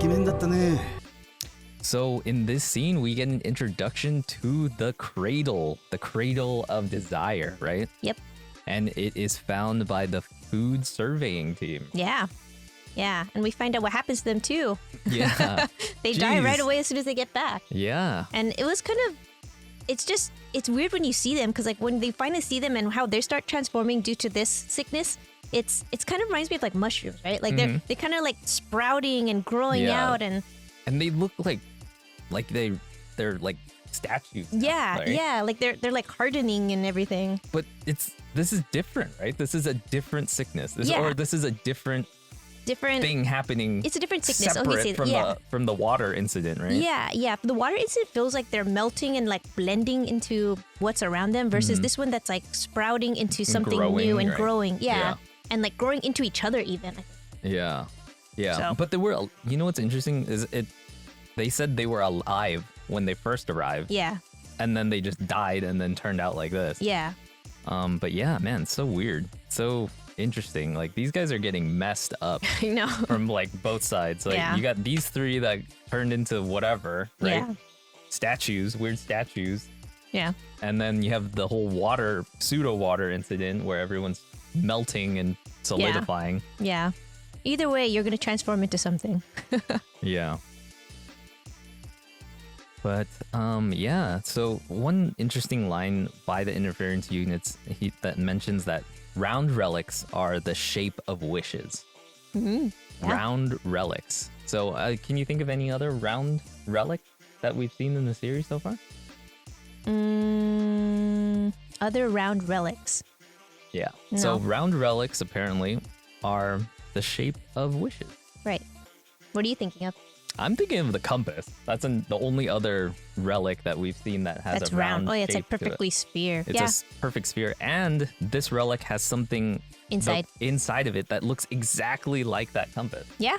ケメンだったね。 So in this scene, we get an introduction to the cradle of desire, right? Yep. And it is found by the food surveying team. Yeah. Yeah. And we find out what happens to them too. Yeah. They die Jeez. right away as soon as they get back. Yeah. And it was kind of, it's weird when you see them because like when they finally see them and how they start transforming due to this sickness, it's kind of reminds me of like mushrooms, right? Like they're kind of like sprouting and growing out and they look like they're like statues. yeah, right? yeah, like they're like hardening and everything. But this is different, right? This is a different sickness. This is a different thing happening. It's a different sickness. Separate from the water incident, right? Yeah. The water incident feels like they're melting and like blending into what's around them versus this one that's like sprouting into something new and growing. Yeah. And like growing into each other even. Yeah. So. But they were, you know what's interesting is they said they were alive when they first arrived. Yeah. And then they just died and then turned out like this. Yeah. But yeah, man, so weird. So interesting. Like these guys are getting messed up I know. from like both sides. Like you got these three that turned into whatever, right? Yeah. Statues, weird statues. Yeah. And then you have the whole pseudo water incident where everyone's melting and solidifying. Yeah. Either way, you're going to transform into something. Yeah. But yeah, so one interesting line by the interference units that mentions that round relics are the shape of wishes. Yeah. Round relics. So can you think of any other round relic that we've seen in the series so far? Other round relics. Yeah. No. So round relics apparently are the shape of wishes. Right. What are you thinking of? I'm thinking of the compass. That's the only other relic that we've seen that has That's a round round. Oh, yeah, it's like shape to it. perfectly sphere. It's a perfect sphere. And this relic has something inside of it that looks exactly like that compass. Yeah.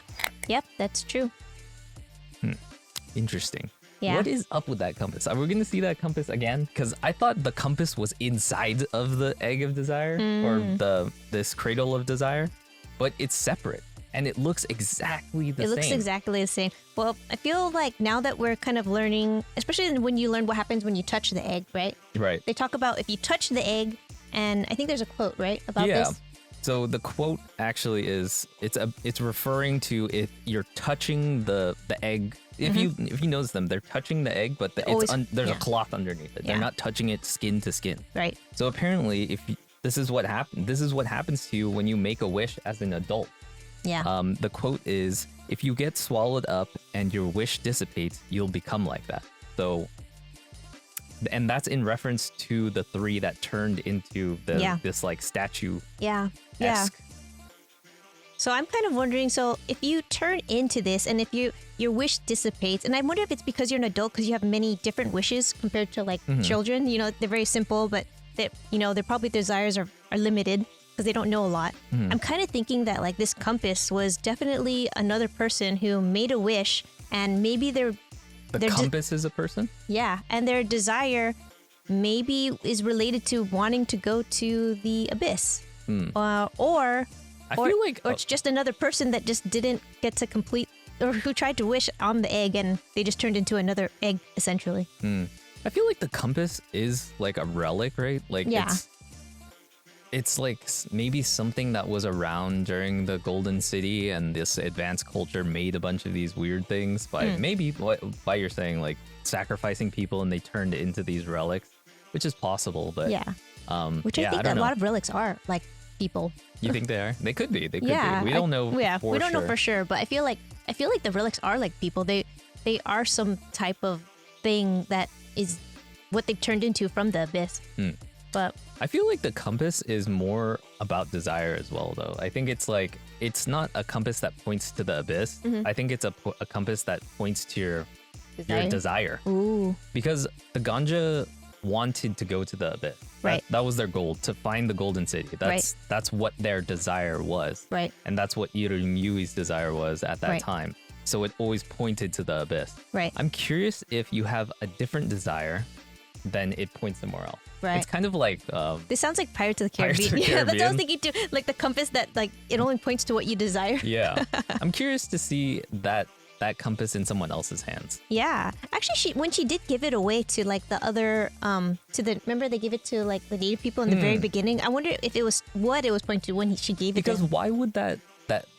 Yep, that's true. Interesting. Yeah. What is up with that compass? Are we going to see that compass again? Because I thought the compass was inside of the egg of desire or this cradle of desire, but it's separate. And it looks exactly the same. It looks exactly the same. Well, I feel like now that we're kind of learning, especially when you learn what happens when you touch the egg, right? Right. They talk about if you touch the egg, and I think there's a quote, right, about this? So the quote actually is it's referring to if you're touching the egg. If you notice them, they're touching the egg, but there's a cloth underneath it. They're not touching it skin to skin. Right. So apparently, this is what happens to you when you make a wish as an adult. Yeah. The quote is, if you get swallowed up and your wish dissipates, you'll become like that. So, and that's in reference to the three that turned into this like statue. Yeah. So I'm kind of wondering, so if you turn into this and if your wish dissipates, and I wonder if it's because you're an adult because you have many different wishes compared to like children, you know, they're very simple, but they're probably desires are limited because they don't know a lot. I'm kind of thinking that like this compass was definitely another person who made a wish and maybe their compass is a person? Yeah, and their desire maybe is related to wanting to go to the abyss. Or it's just another person that just didn't get to complete, or who tried to wish on the egg and they just turned into another egg, essentially. I feel like the compass is like a relic, right? Like it's like maybe something that was around during the Golden City and this advanced culture made a bunch of these weird things by maybe by you're saying like sacrificing people and they turned into these relics, which is possible, but which I think a lot of relics are like people. You think they are? They could be. They could be. We don't know. We don't know for sure, but I feel like the relics are like people. They are some type of thing that is what they've turned into from the abyss. But I feel like the compass is more about desire as well, though. I think it's like, it's not a compass that points to the abyss. I think it's a compass that points to your desire. Ooh. Because the Ganja wanted to go to the abyss. Right. That was their goal, to find the Golden City. That's what their desire was. Right. And that's what Yui's desire was at that time. So it always pointed to the abyss. Right. I'm curious if you have a different desire, then it points somewhere else. Right. It's kind of like this sounds like Pirates of the Caribbean. Yeah, that's what I was thinking too. Like the compass that like it only points to what you desire. Yeah. I'm curious to see that that compass in someone else's hands. Yeah. Actually, when she did give it away to like the other, remember they gave it to like the native people in the very beginning? I wonder if it was what it was pointing to when she gave it Because to them. why would that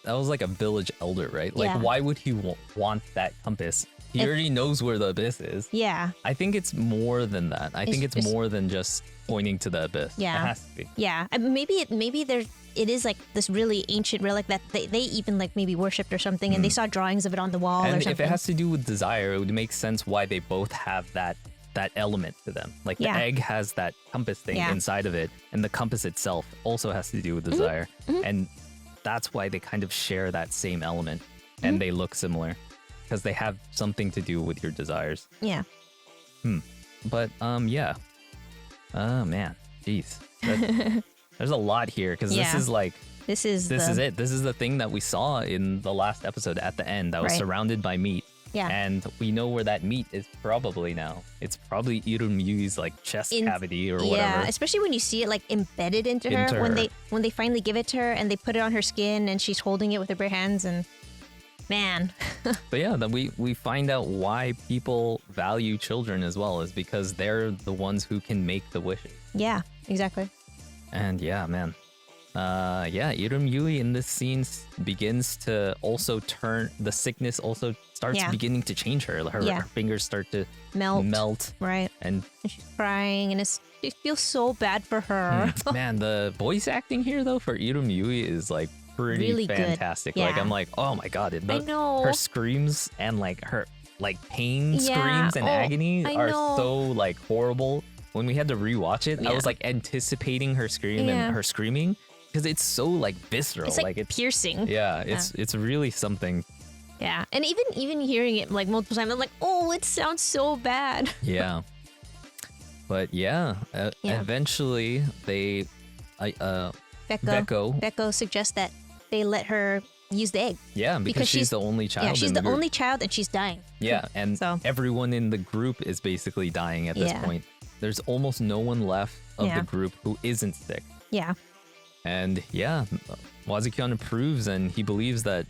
was like a village elder, right? Like, Yeah. why would he want that compass? He already knows where the abyss is. Yeah. I think it's more than that. I think it's it's- more than just pointing to the abyss. Yeah. It has to be. Yeah. Maybe it is like this really ancient relic that they even like maybe worshipped or something, and they saw drawings of it on the wall or And something. if it has to do with desire, it would make sense why they both have that element to them. Like the Yeah. egg has that compass thing Yeah. inside of it, and the compass itself also has to do with desire. And that's why they kind of share that same element, and they look similar because they have something to do with your desires. Yeah. But yeah. Oh man, jeez. There's a lot here because Yeah. this is like This is this is it. This is the thing that we saw in the last episode at the end that was Right. surrounded by meat. Yeah. And we know where that meat is probably now. It's probably Irumyui's like chest cavity or Yeah, whatever. especially when you see it like embedded into her Into when her. they finally give it to her and they put it on her skin and she's holding it with her bare hands and man. But yeah, then we find out why people value children as well is because they're the ones who can make the wishes. Yeah, exactly. And yeah, man. Yeah, Irumyui in this scene begins to also turn, the sickness also starts Yeah. beginning to change her. Yeah. Her fingers start to Melt. melt. Right. And And she's crying and it feels so bad for her. man, the voice acting here though for Irumyui is like pretty Really good. fantastic. Like Yeah. I'm like, oh my god, I know. her screams and like her like pain Yeah. screams and Oh, agony I are know. so like horrible. When we had to rewatch it, I Yeah. was like anticipating her scream Yeah. and her screaming because it's so like visceral. It's like it's piercing. yeah, it's really something. Yeah. And even hearing it like multiple times, I'm like, oh, it sounds so bad. Yeah. But yeah, Yeah. eventually Becco. Becco suggests that they let her use the egg. Yeah, because she's the only child. Yeah, she's in the group. only child and she's dying. Yeah, and So- everyone in the group is basically dying at this Yeah. point. There's almost no one left of Yeah. the group who isn't sick. Yeah. And yeah, Wazukyan approves and he believes that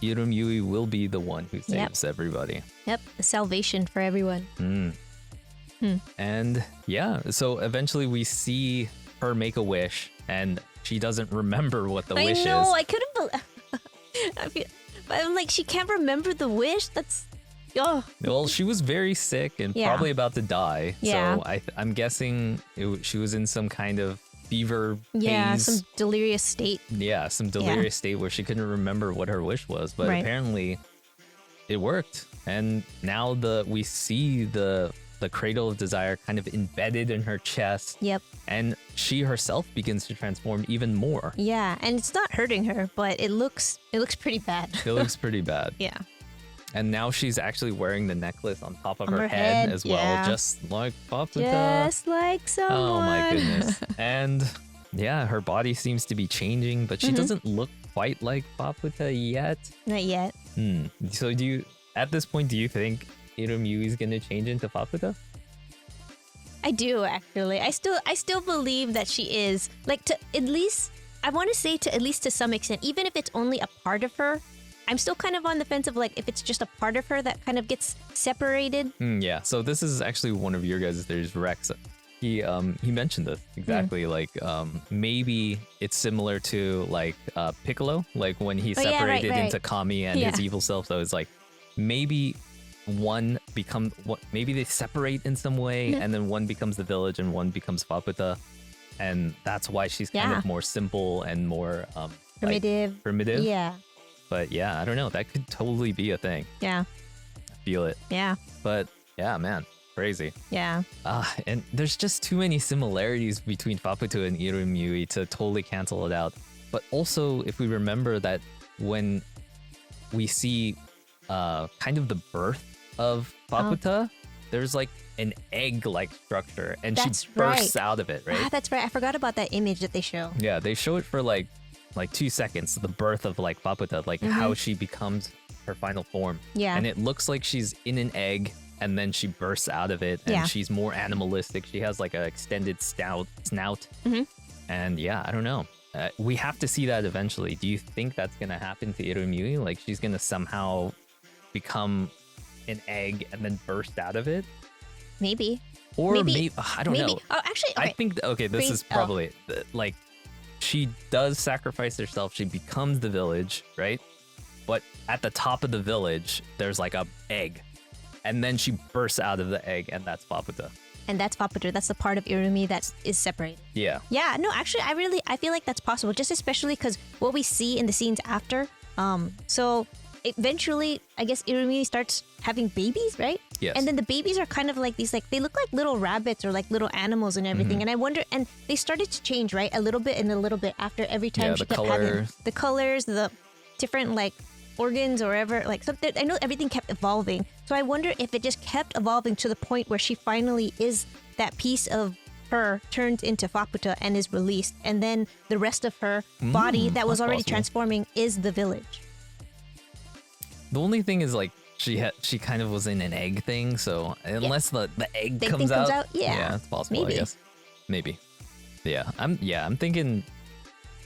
Irumyui will be the one who saves everybody. Yep. The salvation for everyone. And yeah, so eventually we see her make a wish and she doesn't remember what the wish I know, is. I couldn't believe but I'm like, she can't remember the wish? That's Well, she was very sick and Yeah. probably about to die. Yeah. So I'm guessing she was in some kind of fever yeah, haze. some delirious state. Yeah, some delirious state where she couldn't remember what her wish was. But Right. apparently it worked. And now we see the cradle of desire kind of embedded in her chest. Yep. And she herself begins to transform even more. Yeah, and it's not hurting her, but it looks pretty bad. It looks pretty bad. Yeah. And now she's actually wearing the necklace on top of On her her head head, as well, yeah. just like Paputa. Just like someone. Oh my goodness. And yeah, her body seems to be changing, but she doesn't look quite like Paputa yet. Not yet. So at this point, do you think Irumyui is going to change into Paputa? I do actually. I still believe that she is like to at least. I want to say to at least to some extent, even if it's only a part of her. I'm still kind of on the fence of like if it's just a part of her that kind of gets separated. Yeah. So this is actually one of your guys' there's Rex. He mentioned this exactly like maybe it's similar to like Piccolo, like when he Oh, yeah, right, separated right. into Kami and his Yeah. evil self. So it's like maybe maybe they separate in some way and then one becomes the village and one becomes Paputa, and that's why she's kind Yeah. of more simple and more Primitive. primitive. Yeah. But yeah, I don't know. That could totally be a thing. Yeah. I feel it. Yeah. But yeah, man, crazy. Yeah. And there's just too many similarities between Paputa and Irumyui to totally cancel it out. But also, if we remember that when we see kind of the birth of Paputa, there's like an egg-like structure, and That's she bursts right. out of it, right? Ah, that's right. I forgot about that image that they show. Yeah, they show it for like 2 seconds, the birth of like Paputa, like how she becomes her final form. Yeah. And it looks like she's in an egg and then she bursts out of it and Yeah. she's more animalistic. She has like an extended snout. And yeah, I don't know. We have to see that eventually. Do you think that's going to happen to Irumyui? Like she's going to somehow become an egg and then burst out of it. Maybe. Or maybe I don't know. Oh, actually, okay. I think this is probably like she does sacrifice herself. She becomes the village, right? But at the top of the village, there's like a egg, and then she bursts out of the egg, and that's Faputa. And that's Faputa. That's the part of Irumi that is separated. Yeah. Yeah. No, actually, I feel like that's possible. Just especially because what we see in the scenes after. So eventually, I guess Irumi starts having babies, right? Yes. And then the babies are kind of like these, like, they look like little rabbits or like little animals and everything. And I wonder, and they started to change, right? A little bit and a little bit after every time she kept having the colors, the different like organs or whatever, like something. I know everything kept evolving. So I wonder if it just kept evolving to the point where she finally is that piece of her turned into Faputa and is released. And then the rest of her body that was already transforming is the village. The only thing is, like, she kind of was in an egg thing, so unless the egg comes out, yeah, it's possible. Maybe. I guess maybe. Yeah, I'm thinking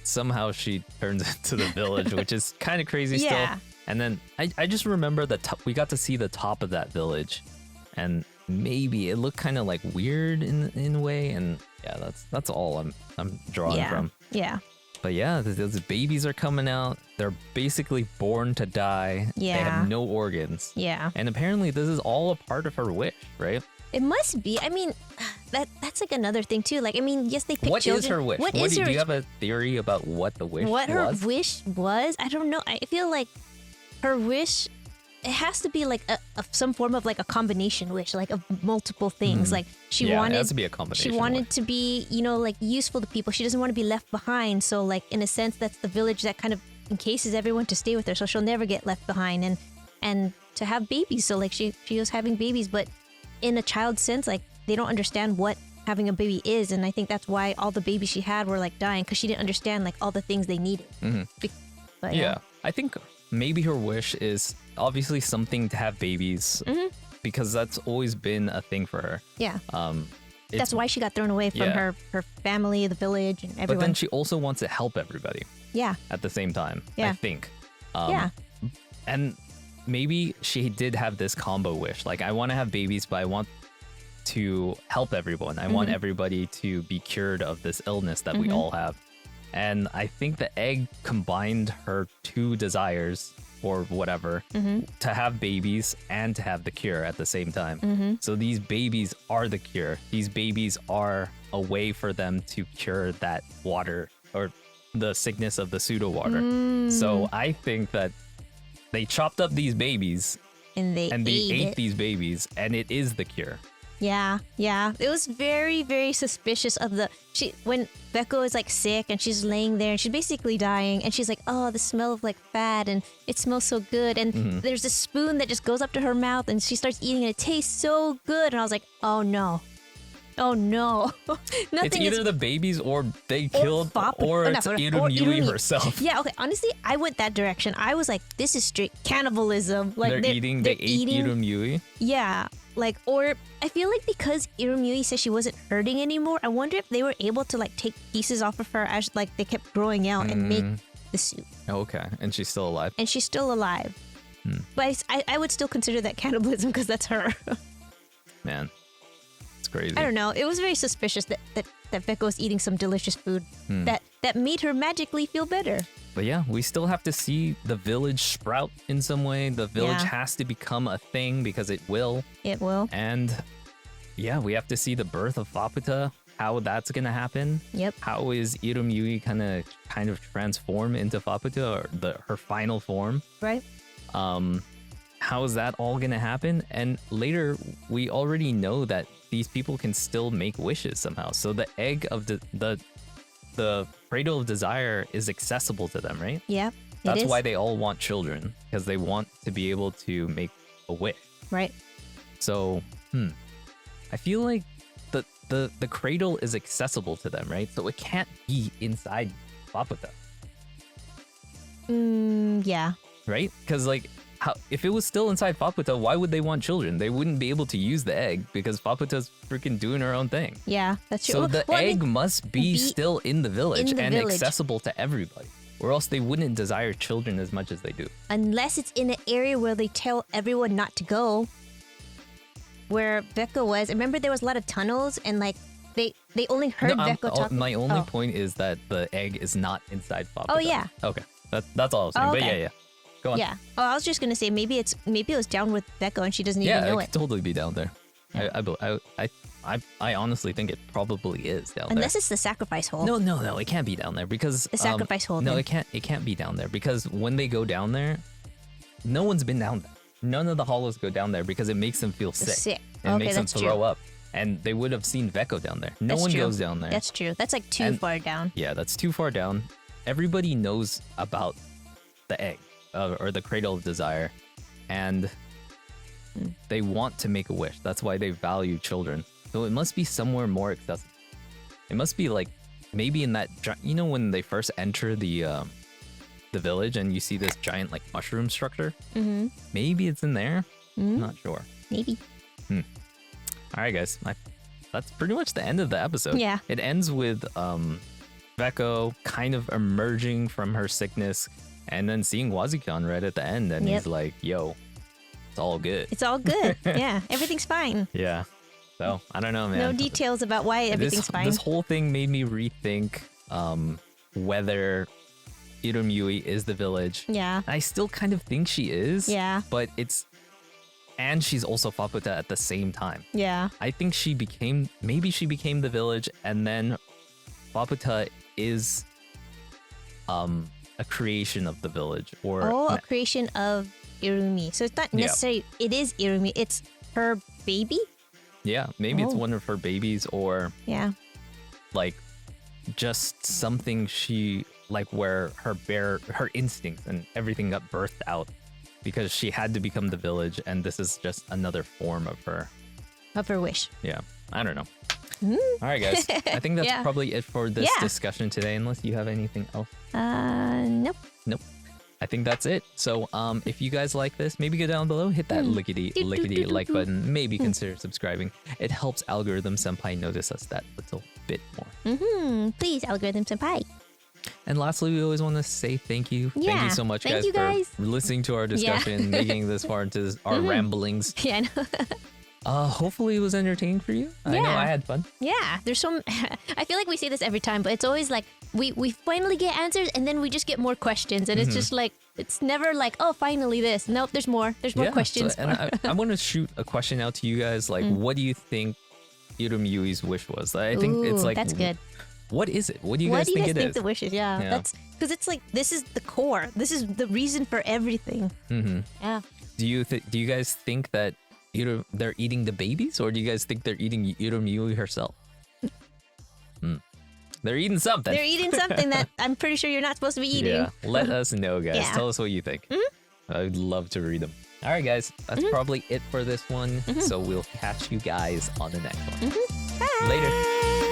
somehow she turns into the village, which is kind of crazy still. And then I just remember we got to see the top of that village, and maybe it looked kind of like weird in a way, and yeah, that's all I'm drawing from. Yeah. But yeah, those babies are coming out. They're basically born to die. Yeah. They have no organs. Yeah. And apparently this is all a part of her wish, right? It must be. I mean, that's like another thing too. Like, I mean, yes, they pick What children. is her wish? Do you have a theory about what the wish was? What her wish was? I don't know. I feel like her wish, it has to be like some form of like a combination wish, like of multiple things. Like she wanted, it has to be a combination. She wanted to be, like useful to people. She doesn't want to be left behind. So like in a sense, that's the village that kind of encases everyone to stay with her. So she'll never get left behind, and to have babies. So like she was having babies, but in a child sense, like they don't understand what having a baby is, and I think that's why all the babies she had were like dying, because she didn't understand like all the things they needed. But, yeah, I think maybe her wish is obviously something to have babies, because that's always been a thing for her. Yeah. That's why she got thrown away from her family, the village, and everyone. But then she also wants to help everybody. Yeah. At the same time, yeah. I think. Yeah. And maybe she did have this combo wish. Like, I want to have babies, but I want to help everyone. I want everybody to be cured of this illness that we all have. And I think the egg combined her two desires, or whatever, to have babies and to have the cure at the same time. So these babies are the cure. These babies are a way for them to cure that water, or the sickness of the pseudo water. So I think that they chopped up these babies and they ate these babies, and it is the cure. Yeah. It was very, very suspicious of when Beko is like sick and she's laying there and she's basically dying, and she's like, oh, the smell of like fat, and it smells so good, and there's a spoon that just goes up to her mouth and she starts eating and it tastes so good, and I was like, oh no. It's either the babies or they killed, or it's Irumi herself. Yeah, okay, honestly, I went that direction. I was like, this is straight cannibalism. Like they ate Irumi. Yeah, like, or I feel like because Irumi said she wasn't hurting anymore, I wonder if they were able to like take pieces off of her as like they kept growing out and make the soup. Okay, and she's still alive. But I would still consider that cannibalism because that's her. Man. Crazy. I don't know. It was very suspicious that Beko was eating some delicious food that made her magically feel better. But yeah, we still have to see the village sprout in some way. The village has to become a thing, because it will. It will. And yeah, we have to see the birth of Faputa, how that's gonna happen. Yep. How is Irumi kind of transform into Faputa, or her final form? Right. How is that all gonna happen? And later, we already know that these people can still make wishes somehow. So the egg of the cradle of desire is accessible to them, right? Yeah. That's why they all want children, because they want to be able to make a wish. Right. So, I feel like the cradle is accessible to them, right? So it can't be inside Faputa. Yeah. Right? Because like, if it was still inside Faputa, why would they want children? They wouldn't be able to use the egg, because Faputa's freaking doing her own thing. Yeah, that's true. So the egg must be still in the village and accessible to everybody. or else they wouldn't desire children as much as they do. Unless it's in an area where they tell everyone not to go. Where Veko was, remember there was a lot of tunnels and like they only heard Veko talk. My only point is that the egg is not inside Faputa. Oh yeah. Okay, that's all I was saying. Oh, But okay. yeah. Go on. Yeah. Oh, I was just gonna say maybe it was down with Veko and she doesn't even know it it. could totally be down there. I honestly think it probably is down there. Unless it's the sacrifice hole. No, it can't be down there because The sacrifice hole. No, then. it can't be down there because when they go down there, no one's been down there. None of the hollows go down there because it makes them feel sick. Sick. It Okay, makes them that's throw true. up. And they would have seen Veko down there. No That's one true. goes down there. That's true. That's like too And- far down. Yeah, that's too far down. Everybody knows about the egg or the cradle of desire, and they want to make a wish. That's why they value children. So it must be somewhere more accessible. It must be like maybe in that when they first enter the village and you see this giant like mushroom structure. Mm-hmm. Maybe it's in there. I'm not sure. Maybe. All right, guys. That's pretty much the end of the episode. Yeah. It ends with Veko kind of emerging from her sickness and then seeing Wazukan right at the end. And he's like, yo, it's all good. It's all good. Yeah. Everything's fine. Yeah. So, I don't know, man. No details about why everything's fine. This whole thing made me rethink whether Irumyui is the village. Yeah. I still kind of think she is. Yeah. But and she's also Faputa at the same time. Yeah. I think maybe she became the village, and then Faputa is a creation of the village, or a creation of Irumi. So it's not necessarily it is Irumi, it's her baby? yeah, maybe it's Oh. one of her babies, or Yeah. like just something she like where her instincts and everything got birthed out because she had to become the village, and this is just another form of her. Of her wish. Yeah, I don't know. All right, guys. I think that's Yeah. probably it for this Yeah. discussion today, unless you have anything else. Nope. Nope. I think that's it. So, if you guys like this, maybe go down below, hit that lickety like button, maybe consider subscribing. It helps Algorithm Senpai notice us that little bit more. Please, Algorithm Senpai. And lastly, we always want to say thank you. Thank Yeah. you so much, Thank guys, you, for guys. listening to our discussion, making this far into our ramblings. Yeah, I know. Hopefully it was entertaining for you. I know Yeah. I had fun. Yeah, there's so. I feel like we say this every time, but it's always like we finally get answers, and then we just get more questions, and it's just like it's never like, oh, finally this. Nope, there's more. There's more questions. So, and I want to shoot a question out to you guys. Like, what do you think Irumyui's wish was? I think it's Ooh, like, that's good. What is it? What do you What guys do you think guys it think is? the wish is? Yeah, Yeah. that's because it's like this is the core. This is the reason for everything. Yeah. Do you guys think that they're eating the babies, or do you guys think they're eating Irumyui herself? They're eating something. They're eating something that I'm pretty sure you're not supposed to be eating. Yeah, let us know, guys. Yeah. Tell us what you think. I'd love to read them. All right, guys, that's probably it for this one. So we'll catch you guys on the next one. Bye. Later.